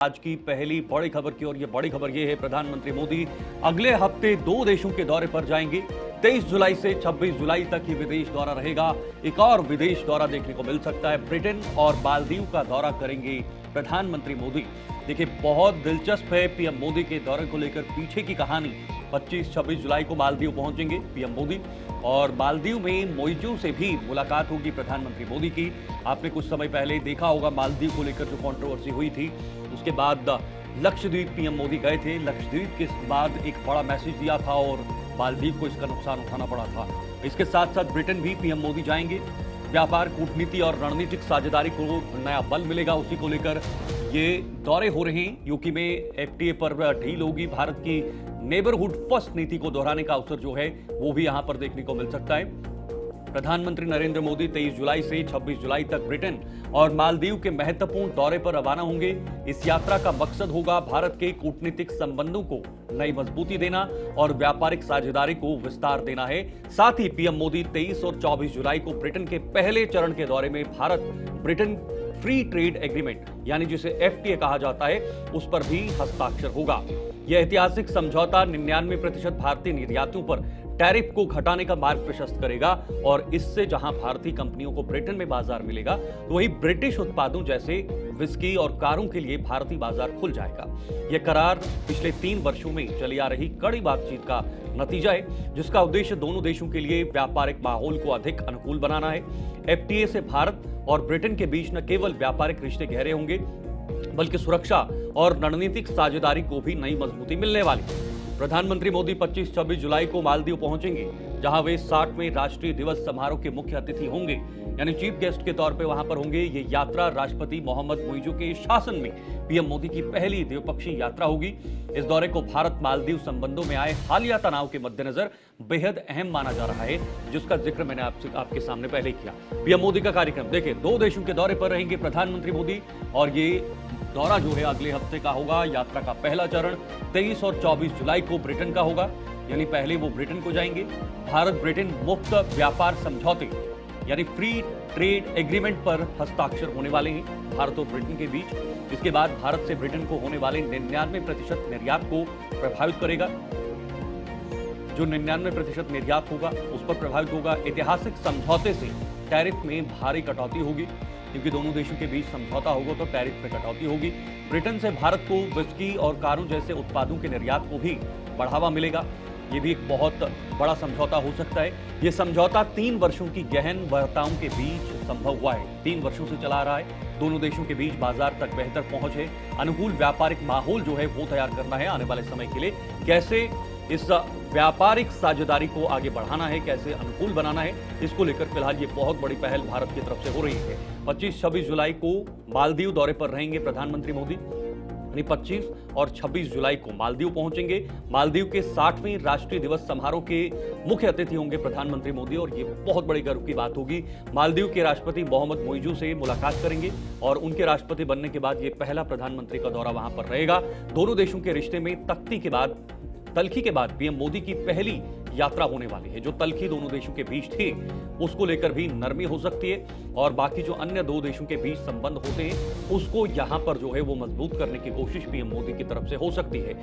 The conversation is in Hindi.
आज की पहली बड़ी खबर की और ये बड़ी खबर ये है, प्रधानमंत्री मोदी अगले हफ्ते दो देशों के दौरे पर जाएंगे। 23 जुलाई से 26 जुलाई तक ही विदेश दौरा रहेगा। एक और विदेश दौरा देखने को मिल सकता है, ब्रिटेन और मालदीव का दौरा करेंगे प्रधानमंत्री मोदी। देखिए, बहुत दिलचस्प है पीएम मोदी के दौरे को लेकर पीछे की कहानी। 25-26 जुलाई को मालदीव पहुंचेंगे पीएम मोदी और मालदीव में मोइजू से भी मुलाकात होगी प्रधानमंत्री मोदी की। आपने कुछ समय पहले देखा होगा मालदीव को लेकर जो कंट्रोवर्सी हुई थी, उसके बाद लक्षद्वीप पीएम मोदी गए थे। लक्षद्वीप के बाद एक बड़ा मैसेज दिया था और मालदीव को इसका नुकसान उठाना पड़ा था। इसके साथ साथ ब्रिटेन भी पीएम मोदी जाएंगे। व्यापार, कूटनीति और रणनीतिक साझेदारी को नया बल मिलेगा, उसी को लेकर ये दौरे हो रहे हैं। यूके में एफटीए पर ढील होगी। भारत की नेबरहुड फर्स्ट नीति को दोहराने का अवसर जो है वो भी यहां पर देखने को मिल सकता है। प्रधानमंत्री नरेंद्र मोदी 23 जुलाई से 26 जुलाई तक ब्रिटेन और मालदीव के महत्वपूर्ण दौरे पर रवाना होंगे। इस यात्रा का मकसद होगा भारत के कूटनीतिक संबंधों को नई मजबूती देना और व्यापारिक साझेदारी को विस्तार देना है। साथ ही पीएम मोदी 23 और 24 जुलाई को ब्रिटेन के पहले चरण के दौरे में Bharat Britain free trade agreement यानी जिसे एफटीए कहा जाता है, उस पर भी हस्ताक्षर होगा। यह ऐतिहासिक समझौता 99% भारतीय निर्यातों पर टैरिफ को घटाने का मार्ग प्रशस्त करेगा और इससे जहां भारतीय कंपनियों को ब्रिटेन में बाजार मिलेगा, तो वहीं ब्रिटिश उत्पादों जैसे विस्की और कारों के लिए भारतीय बाजार खुल जाएगा। यह करार पिछले 3 वर्षों में चली आ रही कड़ी बातचीत का नतीजा है, जिसका उद्देश्य दोनों देशों के लिए व्यापारिक माहौल को अधिक अनुकूल बनाना है। एफटीए से भारत और ब्रिटेन के बीच न केवल व्यापारिक रिश्ते गहरे होंगे, बल्कि सुरक्षा और रणनीतिक साझेदारी को भी नई मजबूती मिलने वाली है। प्रधानमंत्री मोदी 25-26 जुलाई को मालदीव पहुंचेंगे, जहां वे 60वें राष्ट्रीय दिवस समारोह के मुख्य अतिथि होंगे, यानी चीफ गेस्ट के तौर पे वहां पर होंगे। ये यात्रा राष्ट्रपति मोहम्मद मोइजू के शासन में पीएम मोदी की पहली द्विपक्षीय यात्रा होगी। इस दौरे को भारत मालदीव संबंधों में आए हालिया तनाव के मद्देनजर बेहद अहम माना जा रहा है, जिसका जिक्र मैंने आपके सामने पहले किया। पीएम मोदी का कार्यक्रम देखिए, 2 देशों के दौरे पर रहेंगे प्रधानमंत्री मोदी और ये दौरा जो है अगले हफ्ते का होगा। यात्रा का पहला चरण 23 और 24 जुलाई को ब्रिटेन का होगा, यानी पहले वो ब्रिटेन को जाएंगे। भारत ब्रिटेन मुक्त व्यापार समझौते यानी फ्री ट्रेड एग्रीमेंट पर हस्ताक्षर होने वाले हैं भारत और ब्रिटेन के बीच। इसके बाद भारत से ब्रिटेन को होने वाले 99% निर्यात को प्रभावित करेगा। जो 99% निर्यात होगा उस पर प्रभावित होगा। ऐतिहासिक समझौते से टैरिफ में भारी कटौती होगी, क्योंकि दोनों देशों के बीच समझौता होगा तो टैरिफ में कटौती होगी। ब्रिटेन से भारत को विस्की और कारों जैसे उत्पादों के निर्यात को भी बढ़ावा मिलेगा। ये भी एक बहुत बड़ा समझौता हो सकता है। ये समझौता 3 वर्षों की गहन वार्ताओं के बीच संभव हुआ है। 3 वर्षों से चला आ रहा है। दोनों देशों के बीच बाजार तक बेहतर पहुंच है। अनुकूल व्यापारिक माहौल जो है वो तैयार करना है आने वाले समय के लिए। कैसे इस व्यापारिक साझेदारी को आगे बढ़ाना है, कैसे अनुकूल बनाना है, इसको लेकर फिलहाल ये बहुत बड़ी पहल भारत की तरफ से हो रही है। 25-26 जुलाई को मालदीव दौरे पर रहेंगे प्रधानमंत्री मोदी, यानी 25 और 26 जुलाई को मालदीव पहुंचेंगे। मालदीव के 60वें राष्ट्रीय दिवस समारोह के मुख्य अतिथि होंगे प्रधानमंत्री मोदी और ये बहुत बड़ी गर्व की बात होगी। मालदीव के राष्ट्रपति मोहम्मद मोइजू से मुलाकात करेंगे और उनके राष्ट्रपति बनने के बाद ये पहला प्रधानमंत्री का दौरा वहां पर रहेगा। दोनों देशों के रिश्ते में तल्खी के बाद पीएम मोदी की पहली यात्रा होने वाली है। जो तल्खी दोनों देशों के बीच थी, उसको लेकर भी नरमी हो सकती है और बाकी जो अन्य 2 देशों के बीच संबंध होते हैं, उसको यहां पर जो है वो मजबूत करने की कोशिश पीएम मोदी की तरफ से हो सकती है।